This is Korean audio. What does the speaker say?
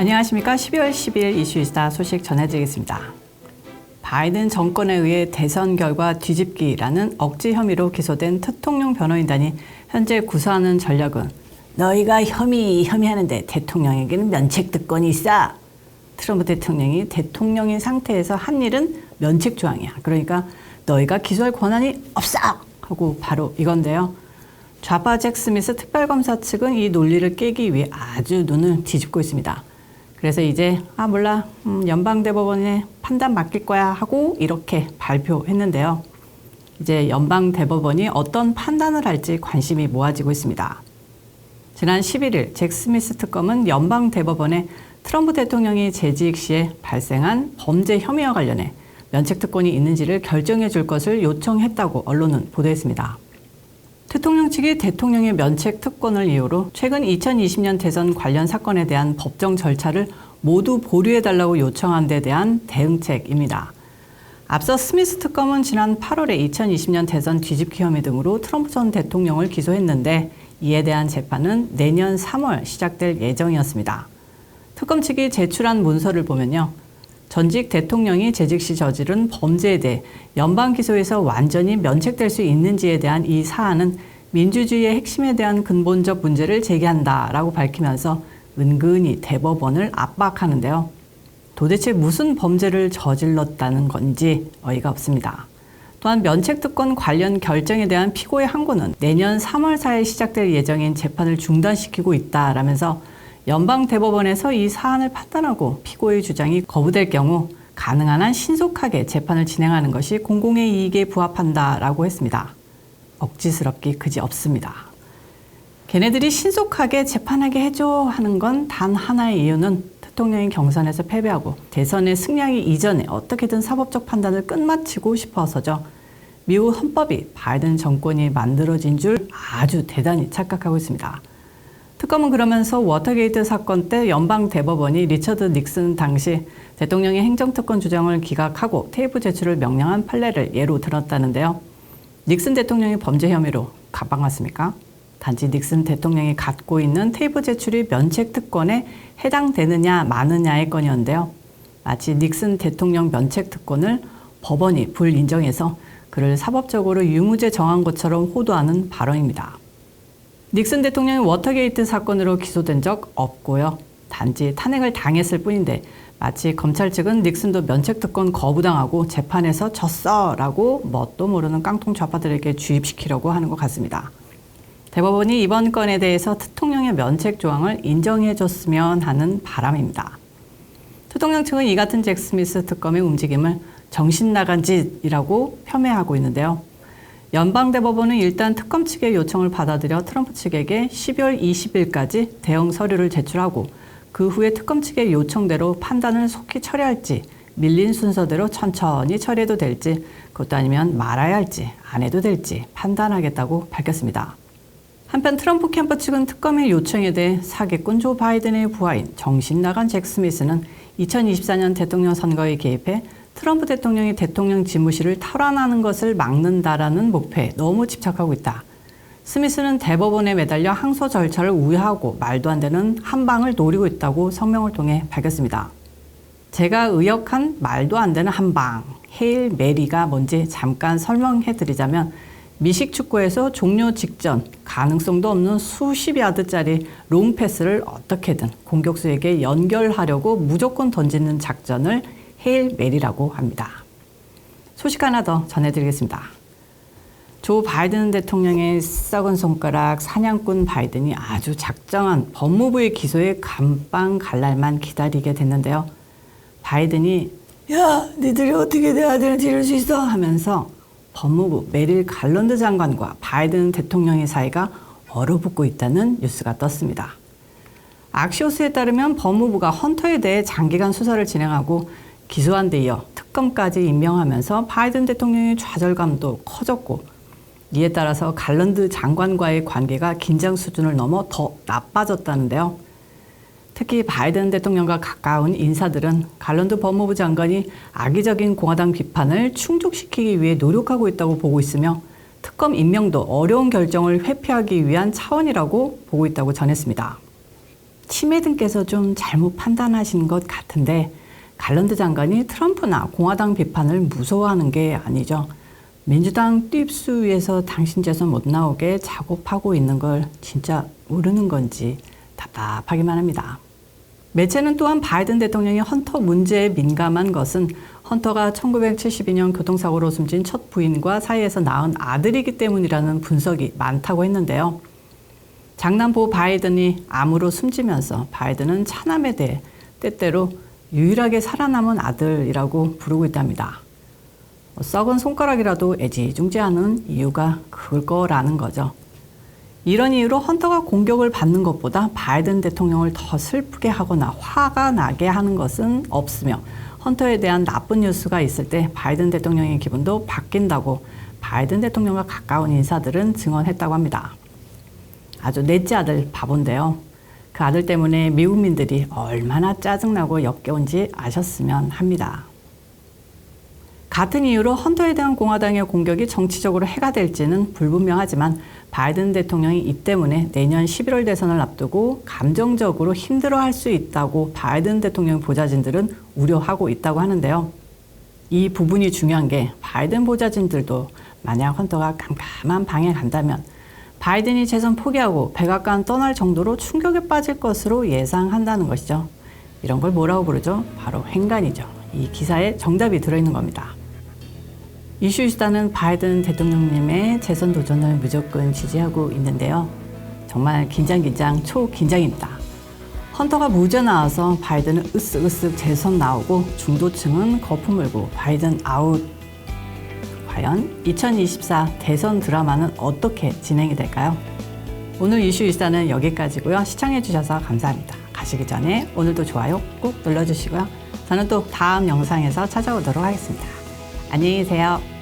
안녕하십니까. 12월 10일 이슈이스타 소식 전해드리겠습니다. 바이든 정권에 의해 대선 결과 뒤집기라는 억지 혐의로 기소된 특통령 변호인단이 현재 구사하는 전략은 너희가 혐의하는데 대통령에게는 면책특권이 있어. 트럼프 대통령이 대통령인 상태에서 한 일은 면책 조항이야. 그러니까 너희가 기소할 권한이 없어! 하고 바로 이건데요. 좌파 잭 스미스 특별검사 측은 이 논리를 깨기 위해 아주 눈을 뒤집고 있습니다. 그래서 이제 몰라 연방대법원에 판단 맡길 거야 하고 이렇게 발표했는데요. 이제 연방대법원이 어떤 판단을 할지 관심이 모아지고 있습니다. 지난 11일 잭 스미스 특검은 연방대법원에 트럼프 대통령이 재직 시에 발생한 범죄 혐의와 관련해 면책특권이 있는지를 결정해 줄 것을 요청했다고 언론은 보도했습니다. 대통령 측이 대통령의 면책특권을 이유로 최근 2020년 대선 관련 사건에 대한 법정 절차를 모두 보류해달라고 요청한 데 대한 대응책입니다. 앞서 스미스 특검은 지난 8월에 2020년 대선 뒤집기 혐의 등으로 트럼프 전 대통령을 기소했는데 이에 대한 재판은 내년 3월 시작될 예정이었습니다. 특검 측이 제출한 문서를 보면요. 전직 대통령이 재직 시 저지른 범죄에 대해 연방 기소에서 완전히 면책될 수 있는지에 대한 이 사안은 민주주의의 핵심에 대한 근본적 문제를 제기한다라고 밝히면서 은근히 대법원을 압박하는데요. 도대체 무슨 범죄를 저질렀다는 건지 어이가 없습니다. 또한 면책특권 관련 결정에 대한 피고의 항고는 내년 3월 4일 시작될 예정인 재판을 중단시키고 있다라면서 연방대법원에서 이 사안을 판단하고 피고의 주장이 거부될 경우 가능한 한 신속하게 재판을 진행하는 것이 공공의 이익에 부합한다라고 했습니다. 억지스럽기 그지없습니다. 걔네들이 신속하게 재판하게 해줘 하는 건 단 하나의 이유는 대통령이 경선에서 패배하고 대선에 승리하기 이전에 어떻게든 사법적 판단을 끝마치고 싶어서죠. 미국 헌법이 바이든 정권이 만들어진 줄 아주 대단히 착각하고 있습니다. 특검은 그러면서 워터게이트 사건 때 연방대법원이 리처드 닉슨 당시 대통령의 행정특권 주장을 기각하고 테이프 제출을 명령한 판례를 예로 들었다는데요. 닉슨 대통령이 범죄 혐의로 가방왔습니까? 단지 닉슨 대통령이 갖고 있는 테이프 제출이 면책특권에 해당되느냐 마느냐의 건이었는데요. 마치 닉슨 대통령 면책특권을 법원이 불인정해서 그를 사법적으로 유무죄 정한 것처럼 호도하는 발언입니다. 닉슨 대통령이 워터게이트 사건으로 기소된 적 없고요. 단지 탄핵을 당했을 뿐인데 마치 검찰 측은 닉슨도 면책특권 거부당하고 재판에서 졌어라고 뭣도 모르는 깡통 좌파들에게 주입시키려고 하는 것 같습니다. 대법원이 이번 건에 대해서 대통령의 면책 조항을 인정해줬으면 하는 바람입니다. 대통령 측은 이 같은 잭 스미스 특검의 움직임을 정신 나간 짓이라고 폄훼하고 있는데요. 연방대법원은 일단 특검 측의 요청을 받아들여 트럼프 측에게 12월 20일까지 대응 서류를 제출하고 그 후에 특검 측의 요청대로 판단을 속히 처리할지 밀린 순서대로 천천히 처리해도 될지 그것도 아니면 말아야 할지 안 해도 될지 판단하겠다고 밝혔습니다. 한편 트럼프 캠프 측은 특검의 요청에 대해 사기꾼 조 바이든의 부하인 정신나간 잭 스미스는 2024년 대통령 선거에 개입해 트럼프 대통령이 대통령 집무실을 탈환하는 것을 막는다라는 목표에 너무 집착하고 있다. 스미스는 대법원에 매달려 항소 절차를 우회하고 말도 안 되는 한방을 노리고 있다고 성명을 통해 밝혔습니다. 제가 의역한 말도 안 되는 한방, 헤일 메리가 뭔지 잠깐 설명해 드리자면 미식 축구에서 종료 직전 가능성도 없는 수십 야드짜리 롱패스를 어떻게든 공격수에게 연결하려고 무조건 던지는 작전을 헤일 메리라고 합니다. 소식 하나 더 전해드리겠습니다. 조 바이든 대통령의 썩은 손가락 사냥꾼 바이든이 아주 작정한 법무부의 기소에 감빵 갈 날만 기다리게 됐는데요. 바이든이 야, 니들이 어떻게 내 아들을 지를 수 있어? 하면서 법무부 메릴 갈런드 장관과 바이든 대통령의 사이가 얼어붙고 있다는 뉴스가 떴습니다. 악시오스에 따르면 법무부가 헌터에 대해 장기간 수사를 진행하고 기소한 데 이어 특검까지 임명하면서 바이든 대통령의 좌절감도 커졌고 이에 따라서 갈런드 장관과의 관계가 긴장 수준을 넘어 더 나빠졌다는데요. 특히 바이든 대통령과 가까운 인사들은 갈런드 법무부 장관이 악의적인 공화당 비판을 충족시키기 위해 노력하고 있다고 보고 있으며 특검 임명도 어려운 결정을 회피하기 위한 차원이라고 보고 있다고 전했습니다. 치매등께서 좀 잘못 판단하신 것 같은데 갈랜드 장관이 트럼프나 공화당 비판을 무서워하는 게 아니죠. 민주당 뎁스 위에서 당신 재선 못 나오게 작업하고 있는 걸 진짜 모르는 건지 답답하기만 합니다. 매체는 또한 바이든 대통령이 헌터 문제에 민감한 것은 헌터가 1972년 교통사고로 숨진 첫 부인과 사이에서 낳은 아들이기 때문이라는 분석이 많다고 했는데요. 장남보 바이든이 암으로 숨지면서 바이든은 차남에 대해 때때로 유일하게 살아남은 아들이라고 부르고 있답니다. 썩은 손가락이라도 애지중지하는 이유가 그걸 거라는 거죠. 이런 이유로 헌터가 공격을 받는 것보다 바이든 대통령을 더 슬프게 하거나 화가 나게 하는 것은 없으며 헌터에 대한 나쁜 뉴스가 있을 때 바이든 대통령의 기분도 바뀐다고 바이든 대통령과 가까운 인사들은 증언했다고 합니다. 아주 넷째 아들 바본데요. 그 아들 때문에 미국민들이 얼마나 짜증나고 역겨운지 아셨으면 합니다. 같은 이유로 헌터에 대한 공화당의 공격이 정치적으로 해가 될지는 불분명하지만 바이든 대통령이 이 때문에 내년 11월 대선을 앞두고 감정적으로 힘들어할 수 있다고 바이든 대통령 보좌진들은 우려하고 있다고 하는데요. 이 부분이 중요한 게 바이든 보좌진들도 만약 헌터가 깜깜한 방에 간다면 바이든이 재선 포기하고 백악관 떠날 정도로 충격에 빠질 것으로 예상한다는 것이죠. 이런 걸 뭐라고 부르죠? 바로 횡간이죠. 이 기사에 정답이 들어있는 겁니다. 이슈이스타는 바이든 대통령님의 재선 도전을 무조건 지지하고 있는데요. 정말 긴장 초긴장입니다. 헌터가 무죄 나와서 바이든은 으쓱으쓱 재선 나오고 중도층은 거품 물고 바이든 아웃. 과연 2024 대선 드라마는 어떻게 진행이 될까요? 오늘 이슈이스타는 여기까지고요. 시청해주셔서 감사합니다. 가시기 전에 오늘도 좋아요 꼭 눌러주시고요. 저는 또 다음 영상에서 찾아오도록 하겠습니다. 안녕히 계세요.